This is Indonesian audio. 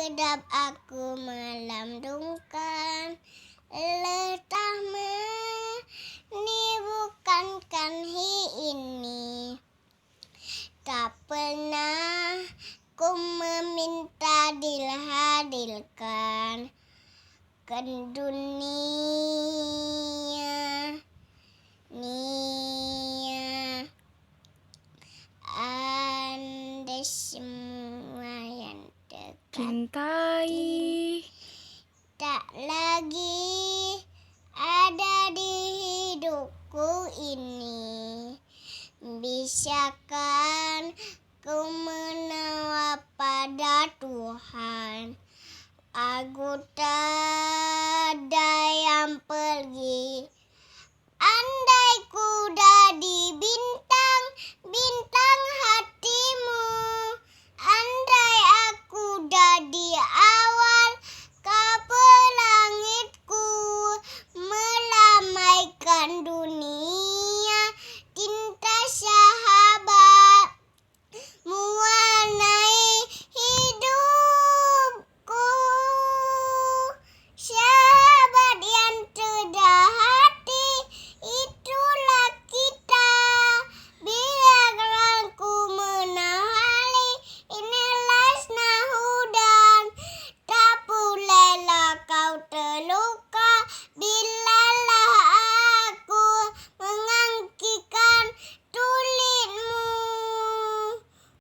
sedap aku melantunkan. Letah bukankan ini, tak pernah ku meminta dihadirkan ke dunia. Andai semua yang dekat cintai tak lagi ada di hidupku ini, bisakan ku menawar pada Tuhan. Aku tak ada yang pergi. Andai ku jadi bintang, bintang hati